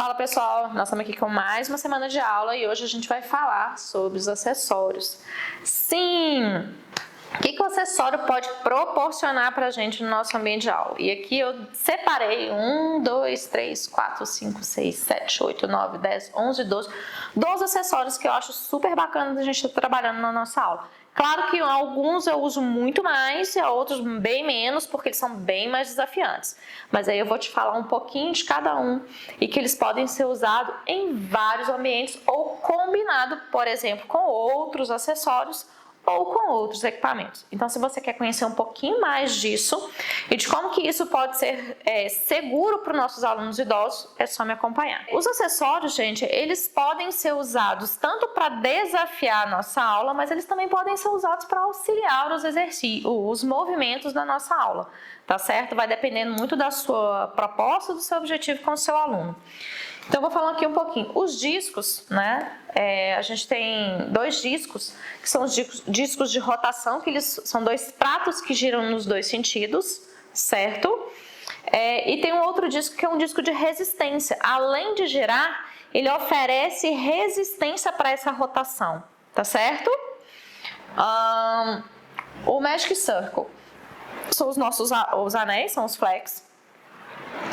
Fala pessoal, nós estamos aqui com mais uma semana de aula e hoje a gente vai falar sobre os acessórios. Sim! O que o acessório pode proporcionar para a gente no nosso ambiente de aula? E aqui eu separei 1, 2, 3, 4, 5, 6, 7, 8, 9, 10, 11, 12 acessórios que eu acho super bacana da gente estar trabalhando na nossa aula. Claro que alguns eu uso muito mais e outros bem menos, porque eles são bem mais desafiantes. Mas aí eu vou te falar um pouquinho de cada um e que eles podem ser usados em vários ambientes ou combinado, por exemplo, com outros acessórios ou com outros equipamentos. Então, se você quer conhecer um pouquinho mais disso e de como que isso pode ser seguro para os nossos alunos idosos, é só me acompanhar. Os acessórios, gente, eles podem ser usados tanto para desafiar a nossa aula, mas eles também podem ser usados para auxiliar os exercícios, os movimentos da nossa aula, tá certo? Vai dependendo muito da sua proposta, do seu objetivo com o seu aluno. Então, eu vou falar aqui um pouquinho. Os discos, né? A gente tem dois discos, que são os discos de rotação, que eles são dois pratos que giram nos dois sentidos, certo? E tem um outro disco que é um disco de resistência. Além de girar, ele oferece resistência para essa rotação, tá certo? O Magic Circle são os anéis, são os flex.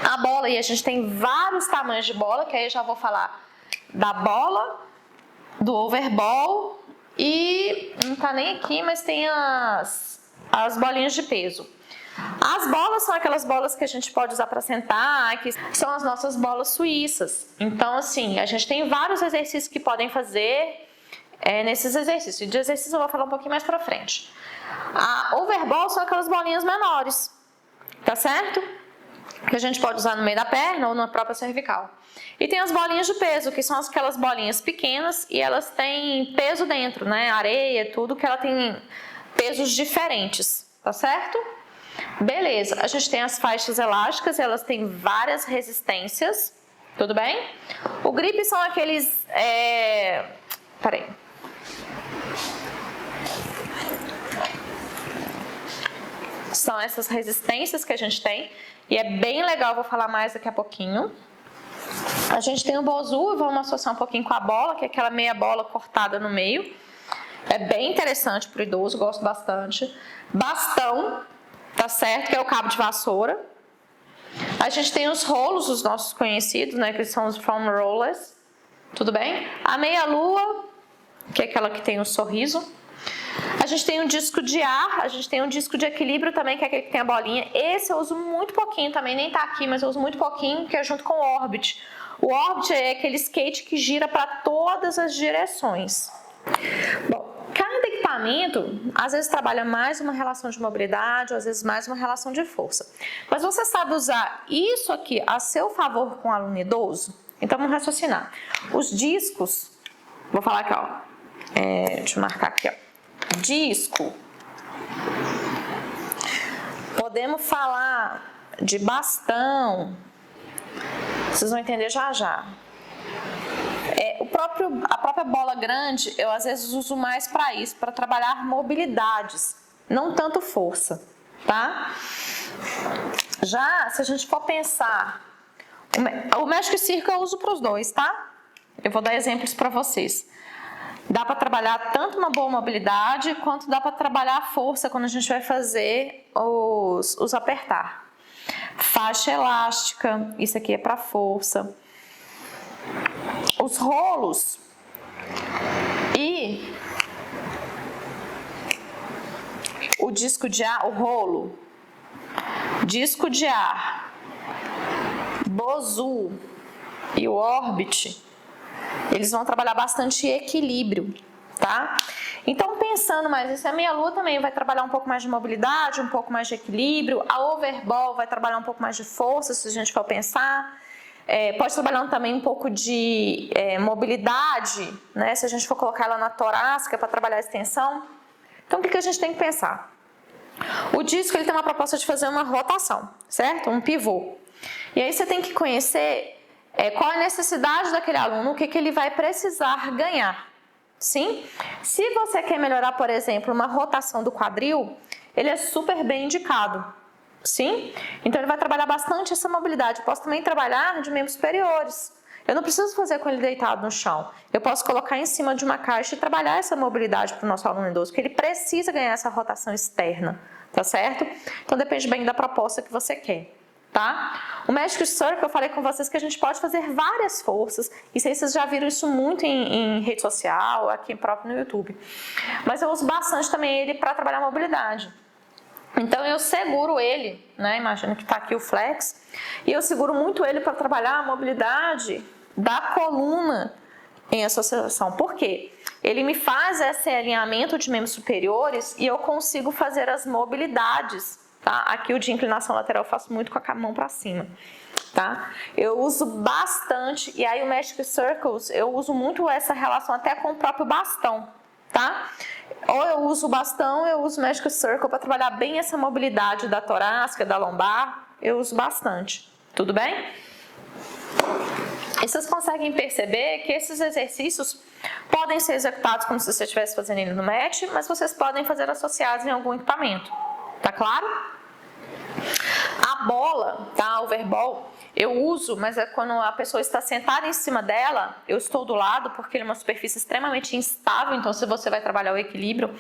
A bola, e a gente tem vários tamanhos de bola, que aí eu já vou falar da bola, do overball e não tá nem aqui, mas tem as bolinhas de peso. As bolas são aquelas bolas que a gente pode usar para sentar, que são as nossas bolas suíças. Então, assim, a gente tem vários exercícios que podem fazer nesses exercícios. De exercício eu vou falar um pouquinho mais para frente. A overball são aquelas bolinhas menores, tá certo? Que a gente pode usar no meio da perna ou na própria cervical. E tem as bolinhas de peso, que são aquelas bolinhas pequenas e elas têm peso dentro, né? Areia, tudo, que ela tem pesos diferentes, tá certo? Beleza, a gente tem as faixas elásticas, elas têm várias resistências, tudo bem? O grip são aqueles... Peraí. São essas resistências que a gente tem. E é bem legal, vou falar mais daqui a pouquinho. A gente tem o bozu, vamos associar um pouquinho com a bola, que é aquela meia bola cortada no meio. É bem interessante para o idoso, gosto bastante. Bastão, tá certo? Que é o cabo de vassoura. A gente tem os rolos, os nossos conhecidos, né? Que são os foam rollers. Tudo bem? A meia-lua, que é aquela que tem o sorriso. A gente tem um disco de ar, a gente tem um disco de equilíbrio também, que é aquele que tem a bolinha. Esse eu uso muito pouquinho também, nem tá aqui, mas eu uso muito pouquinho, que é junto com o Orbit. O Orbit é aquele skate que gira para todas as direções. Bom, cada equipamento, às vezes trabalha mais uma relação de mobilidade, ou às vezes mais uma relação de força. Mas você sabe usar isso aqui a seu favor com o aluno idoso? Então vamos raciocinar. Os discos, vou falar aqui, ó. Deixa eu marcar aqui, ó. Disco. Podemos falar de bastão. Vocês vão entender já já. A própria bola grande, eu às vezes uso mais para isso, para trabalhar mobilidades, não tanto força, tá? Já, se a gente for pensar, o Magic Circle eu uso para os dois, tá? Eu vou dar exemplos para vocês. Dá para trabalhar tanto uma boa mobilidade, quanto dá para trabalhar a força quando a gente vai fazer os apertar. Faixa elástica, isso aqui é para força. Os rolos e o disco de ar, o rolo, disco de ar, bozu e o Orbit, eles vão trabalhar bastante equilíbrio, tá? Então, pensando mais nisso, a meia-lua também vai trabalhar um pouco mais de mobilidade, um pouco mais de equilíbrio. A overball vai trabalhar um pouco mais de força, se a gente for pensar. Pode trabalhar também um pouco de mobilidade, né? Se a gente for colocar ela na torácica para trabalhar a extensão. Então, o que a gente tem que pensar? O disco ele tem uma proposta de fazer uma rotação, certo? Um pivô. E aí você tem que conhecer qual é a necessidade daquele aluno, o que ele vai precisar ganhar. Sim? Se você quer melhorar, por exemplo, uma rotação do quadril, ele é super bem indicado. Sim? Então ele vai trabalhar bastante essa mobilidade. Eu posso também trabalhar de membros superiores. Eu não preciso fazer com ele deitado no chão. Eu posso colocar em cima de uma caixa e trabalhar essa mobilidade para o nosso aluno idoso, porque ele precisa ganhar essa rotação externa, tá certo? Então depende bem da proposta que você quer, tá? O Magic Circle, eu falei com vocês que a gente pode fazer várias forças, e sei se vocês já viram isso muito em rede social, aqui próprio no YouTube. Mas eu uso bastante também ele para trabalhar mobilidade. Então eu seguro ele, né? Imagina que está aqui o flex, e eu seguro muito ele para trabalhar a mobilidade da coluna em associação. Por quê? Ele me faz esse alinhamento de membros superiores e eu consigo fazer as mobilidades, tá? Aqui o de inclinação lateral eu faço muito com a mão para cima, tá? Eu uso bastante, e aí o Magic Circles eu uso muito essa relação até com o próprio bastão, tá? Ou eu uso o bastão, eu uso o Magic Circle para trabalhar bem essa mobilidade da torácica, da lombar, eu uso bastante, tudo bem? E vocês conseguem perceber que esses exercícios podem ser executados como se você estivesse fazendo ele no mat, mas vocês podem fazer associados em algum equipamento, tá claro? A bola, tá? O overball, eu uso, mas é quando a pessoa está sentada em cima dela, eu estou do lado, porque ele é uma superfície extremamente instável, então se você vai trabalhar o equilíbrio,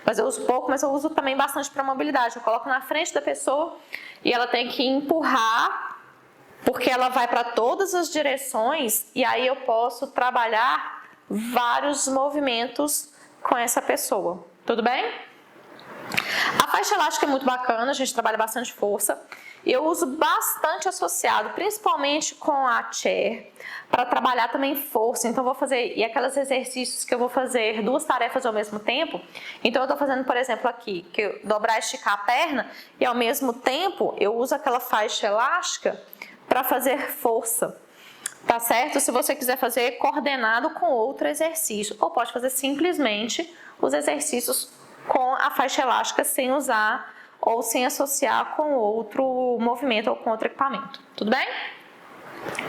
mas eu uso pouco, mas eu uso também bastante para mobilidade. Eu coloco na frente da pessoa e ela tem que empurrar, porque ela vai para todas as direções, e aí eu posso trabalhar vários movimentos com essa pessoa, tudo bem? A faixa elástica é muito bacana, a gente trabalha bastante força. Eu uso bastante associado, principalmente com a chair, para trabalhar também força. Então, vou fazer, e aqueles exercícios que eu vou fazer duas tarefas ao mesmo tempo. Então, eu estou fazendo, por exemplo, aqui, que eu dobrar e esticar a perna, e ao mesmo tempo eu uso aquela faixa elástica para fazer força. Tá certo? Se você quiser fazer coordenado com outro exercício, ou pode fazer simplesmente os exercícios com a faixa elástica sem usar ou sem associar com outro movimento ou com outro equipamento. Tudo bem?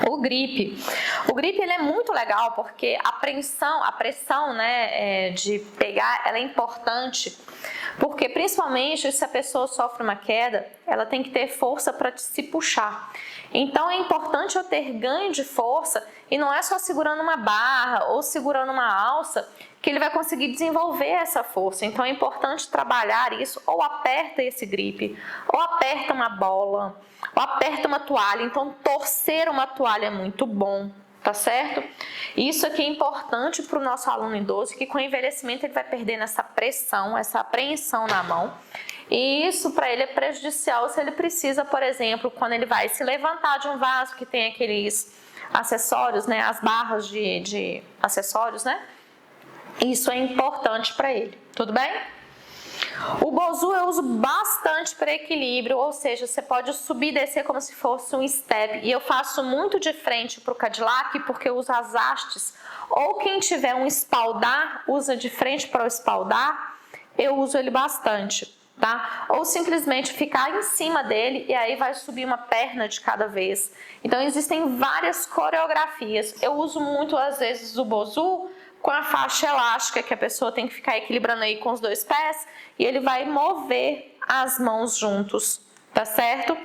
O grip. O grip ele é muito legal porque a pressão né, de pegar, ela é importante, porque principalmente se a pessoa sofre uma queda, ela tem que ter força para se puxar. Então é importante eu ter ganho de força, e não é só segurando uma barra ou segurando uma alça que ele vai conseguir desenvolver essa força. Então é importante trabalhar isso, ou aperta esse grip, ou aperta uma bola, ou aperta uma toalha. Então torcer uma toalha é muito bom, tá certo? Isso aqui é importante para o nosso aluno idoso, que com o envelhecimento ele vai perdendo essa pressão, essa apreensão na mão. E isso para ele é prejudicial se ele precisa, por exemplo, quando ele vai se levantar de um vaso que tem aqueles acessórios, né, as barras de acessórios, né? Isso é importante para ele, tudo bem? O Bosu eu uso bastante para equilíbrio, ou seja, você pode subir e descer como se fosse um step. E eu faço muito de frente para o Cadillac, porque eu uso as hastes. Ou quem tiver um espaldar, usa de frente para o espaldar, eu uso ele bastante, tá? Ou simplesmente ficar em cima dele e aí vai subir uma perna de cada vez. Então existem várias coreografias. Eu uso muito às vezes o Bosu com a faixa elástica, que a pessoa tem que ficar equilibrando aí com os dois pés, e ele vai mover as mãos juntos, tá certo?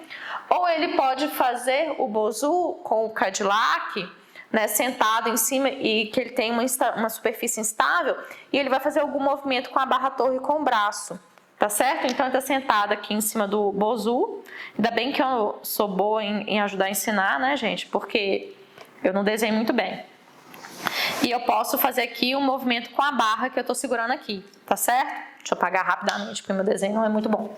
Ou ele pode fazer o Bosu com o Cadillac, né, sentado em cima, e que ele tem uma superfície instável, e ele vai fazer algum movimento com a barra torre com o braço, tá certo? Então, ele tá sentado aqui em cima do Bosu. Ainda bem que eu sou boa em ajudar a ensinar, né, gente? Porque eu não desenho muito bem. E eu posso fazer aqui um movimento com a barra que eu tô segurando aqui, tá certo? Deixa eu apagar rapidamente, porque meu desenho não é muito bom.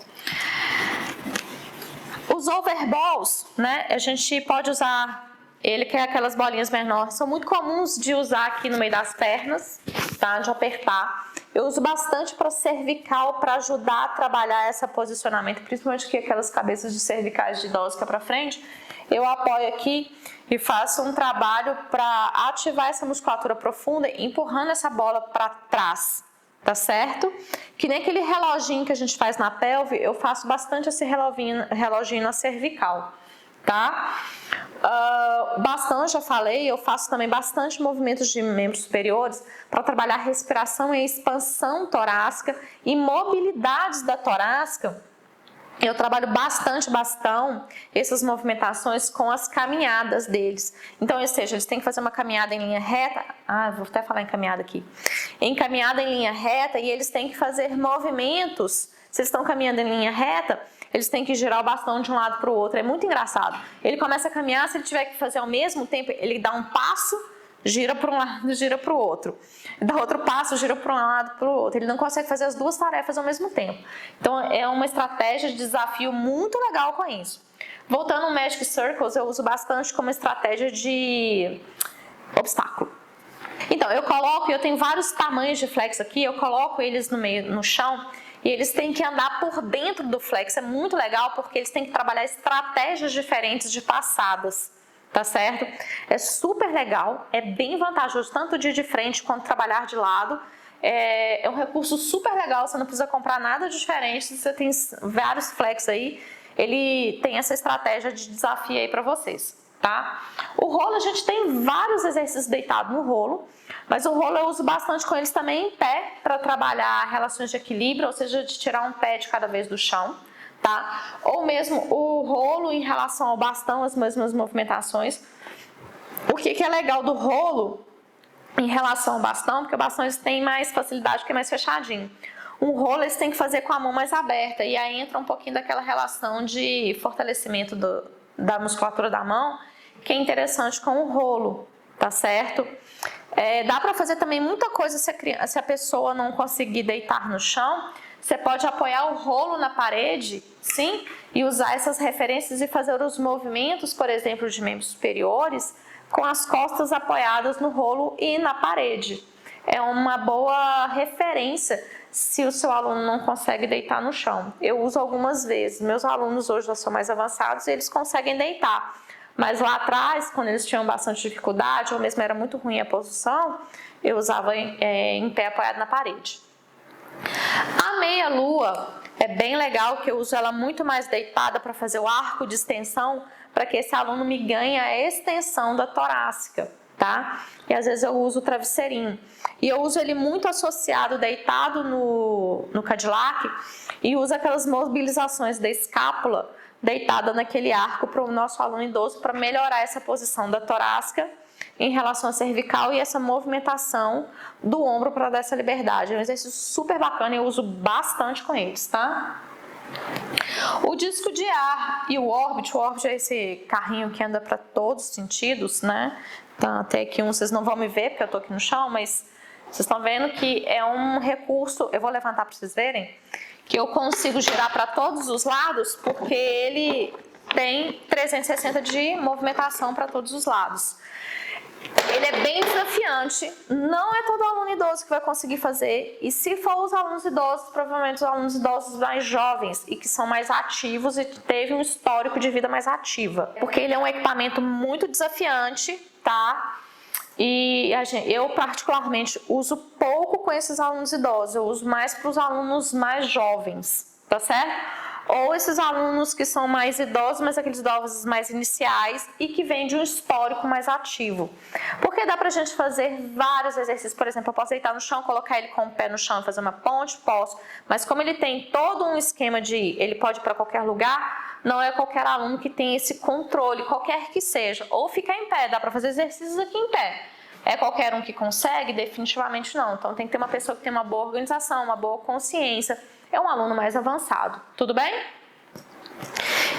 Os overballs, né? A gente pode usar ele, que é aquelas bolinhas menores, são muito comuns de usar aqui no meio das pernas, tá? De apertar. Eu uso bastante para cervical, para ajudar a trabalhar esse posicionamento, principalmente aqui aquelas cabeças de cervicais de idosos que é para frente. Eu apoio aqui e faço um trabalho para ativar essa musculatura profunda, empurrando essa bola para trás, tá certo? Que nem aquele reloginho que a gente faz na pelve, eu faço bastante esse reloginho na cervical, tá? Bastão, já falei, eu faço também bastante movimentos de membros superiores para trabalhar respiração e expansão torácica e mobilidades da torácica eu trabalho bastante bastão, essas movimentações com as caminhadas deles. Então, ou seja, eles têm que fazer uma caminhada em linha reta. Vou até falar em caminhada aqui. Em caminhada em linha reta, e eles têm que fazer movimentos. Se eles estão caminhando em linha reta, eles têm que girar o bastão de um lado para o outro. É muito engraçado. Ele começa a caminhar, se ele tiver que fazer ao mesmo tempo, ele dá um passo, gira para um lado, gira para o outro. Dá outro passo, gira para um lado, para o outro. Ele não consegue fazer as duas tarefas ao mesmo tempo. Então, é uma estratégia de desafio muito legal com isso. Voltando ao Magic Circles, eu uso bastante como estratégia de obstáculo. Então, eu tenho vários tamanhos de flex aqui, eu coloco eles no chão e eles têm que andar por dentro do flex. É muito legal porque eles têm que trabalhar estratégias diferentes de passadas. Tá certo? É super legal, é bem vantajoso, tanto de frente quanto trabalhar de lado. É um recurso super legal, você não precisa comprar nada de diferente, você tem vários flex aí, ele tem essa estratégia de desafio aí para vocês, tá? O rolo, a gente tem vários exercícios deitados no rolo, mas o rolo eu uso bastante com eles também em pé, para trabalhar relações de equilíbrio, ou seja, de tirar um pé de cada vez do chão. Tá? Ou mesmo o rolo em relação ao bastão, as mesmas movimentações. O que é legal do rolo em relação ao bastão? Porque o bastão eles têm mais facilidade porque é mais fechadinho. Um rolo eles têm que fazer com a mão mais aberta e aí entra um pouquinho daquela relação de fortalecimento da musculatura da mão, que é interessante com o rolo, tá certo? Dá para fazer também muita coisa se a pessoa não conseguir deitar no chão. Você pode apoiar o rolo na parede, sim, e usar essas referências e fazer os movimentos, por exemplo, de membros superiores, com as costas apoiadas no rolo e na parede. É uma boa referência se o seu aluno não consegue deitar no chão. Eu uso algumas vezes. Meus alunos hoje já são mais avançados e eles conseguem deitar. Mas lá atrás, quando eles tinham bastante dificuldade, ou mesmo era muito ruim a posição, eu usava em pé apoiado na parede. A meia-lua é bem legal, que eu uso ela muito mais deitada para fazer o arco de extensão, para que esse aluno me ganhe a extensão da torácica, tá? E às vezes eu uso o travesseirinho. E eu uso ele muito associado, deitado no Cadillac, e uso aquelas mobilizações da escápula deitada naquele arco para o nosso aluno idoso, para melhorar essa posição da torácica em relação à cervical e essa movimentação do ombro para dar essa liberdade. É um exercício super bacana e eu uso bastante com eles, tá? O disco de ar e o Orbit é esse carrinho que anda para todos os sentidos, né? Então, até aqui vocês não vão me ver porque eu tô aqui no chão, mas vocês estão vendo que é um recurso, eu vou levantar para vocês verem, que eu consigo girar para todos os lados porque ele tem 360 de movimentação para todos os lados. Ele é bem desafiante, não é todo aluno idoso que vai conseguir fazer, e se for os alunos idosos, provavelmente os alunos idosos mais jovens e que são mais ativos e teve um histórico de vida mais ativa, porque ele é um equipamento muito desafiante, tá? E eu particularmente uso pouco com esses alunos idosos, eu uso mais para os alunos mais jovens, tá certo? Ou esses alunos que são mais idosos, mas aqueles idosos mais iniciais e que vêm de um histórico mais ativo. Porque dá pra gente fazer vários exercícios. Por exemplo, eu posso deitar no chão, colocar ele com o pé no chão e fazer uma ponte? Posso. Mas como ele tem todo um esquema ele pode ir para qualquer lugar, não é qualquer aluno que tem esse controle, qualquer que seja. Ou ficar em pé, dá pra fazer exercícios aqui em pé. É qualquer um que consegue? Definitivamente não. Então tem que ter uma pessoa que tem uma boa organização, uma boa consciência. É um aluno mais avançado, tudo bem?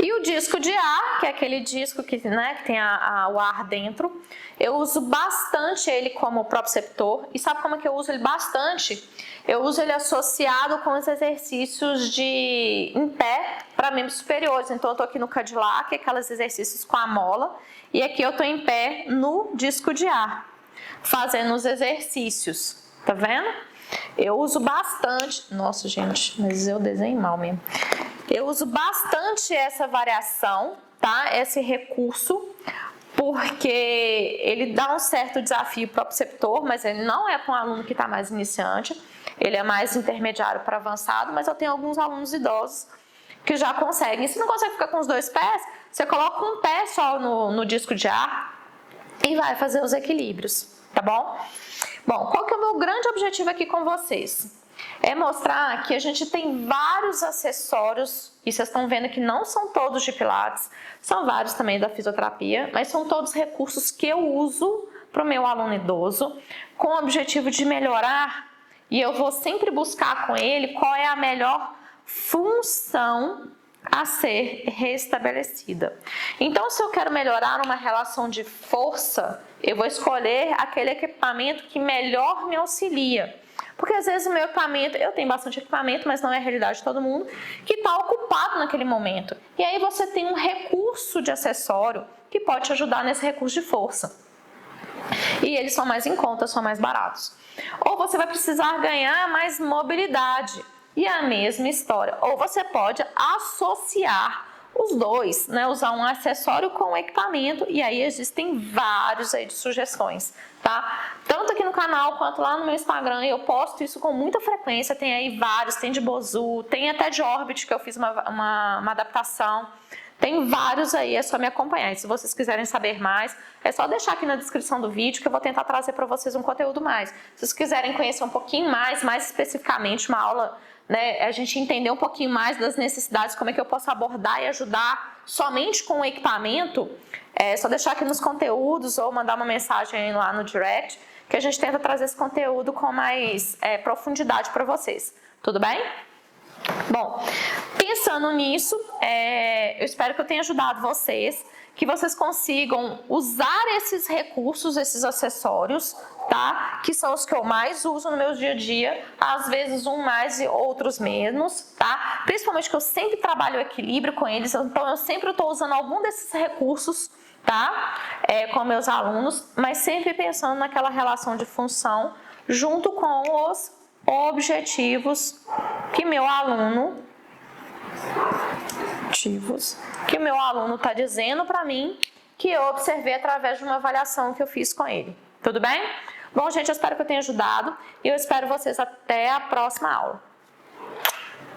E o disco de ar, que é aquele disco que tem o ar dentro, eu uso bastante ele como proprioceptor. E sabe como é que eu uso ele bastante? Eu uso ele associado com os exercícios em pé para membros superiores. Então eu tô aqui no Cadillac, aqueles exercícios com a mola, e aqui eu tô em pé no disco de ar, fazendo os exercícios, tá vendo? Eu uso bastante, nossa gente, mas eu desenho mal mesmo. Eu uso bastante essa variação, tá? Esse recurso, porque ele dá um certo desafio para o proprioceptor, mas ele não é para um aluno que está mais iniciante, ele é mais intermediário para avançado, mas eu tenho alguns alunos idosos que já conseguem. Se não consegue ficar com os dois pés, você coloca um pé só no disco de ar e vai fazer os equilíbrios, tá bom? Bom, qual que é o meu grande objetivo aqui com vocês? é mostrar que a gente tem vários acessórios, e vocês estão vendo que não são todos de Pilates, são vários também da fisioterapia, mas são todos recursos que eu uso para o meu aluno idoso, com o objetivo de melhorar, e eu vou sempre buscar com ele qual é a melhor função a ser restabelecida. Então, se eu quero melhorar uma relação de força, eu vou escolher aquele equipamento que melhor me auxilia. Porque às vezes o meu equipamento, eu tenho bastante equipamento, mas não é a realidade de todo mundo, que está ocupado naquele momento. E aí você tem um recurso de acessório que pode te ajudar nesse recurso de força. E eles são mais em conta, são mais baratos. Ou você vai precisar ganhar mais mobilidade. E é a mesma história. Ou você pode associar os dois, né? Usar um acessório com o equipamento, e aí existem vários aí de sugestões, tá? Tanto aqui no canal quanto lá no meu Instagram, eu posto isso com muita frequência. Tem aí vários, tem de Bosu, tem até de Orbit, que eu fiz uma adaptação. Tem vários aí, é só me acompanhar. E se vocês quiserem saber mais, é só deixar aqui na descrição do vídeo que eu vou tentar trazer para vocês um conteúdo mais. Se vocês quiserem conhecer um pouquinho mais especificamente, uma aula, né, a gente entender um pouquinho mais das necessidades, como é que eu posso abordar e ajudar somente com o equipamento, é só deixar aqui nos conteúdos ou mandar uma mensagem lá no direct, que a gente tenta trazer esse conteúdo com mais profundidade para vocês. Tudo bem? Bom, pensando nisso, eu espero que eu tenha ajudado vocês, que vocês consigam usar esses recursos, esses acessórios, tá? Que são os que eu mais uso no meu dia a dia, às vezes um mais e outros menos, tá? Principalmente que eu sempre trabalho o equilíbrio com eles, então eu sempre estou usando algum desses recursos, tá? Com meus alunos, mas sempre pensando naquela relação de função junto com os objetivos que meu aluno está dizendo para mim, que eu observei através de uma avaliação que eu fiz com ele. Tudo bem? Bom, gente, eu espero que eu tenha ajudado e eu espero vocês até a próxima aula.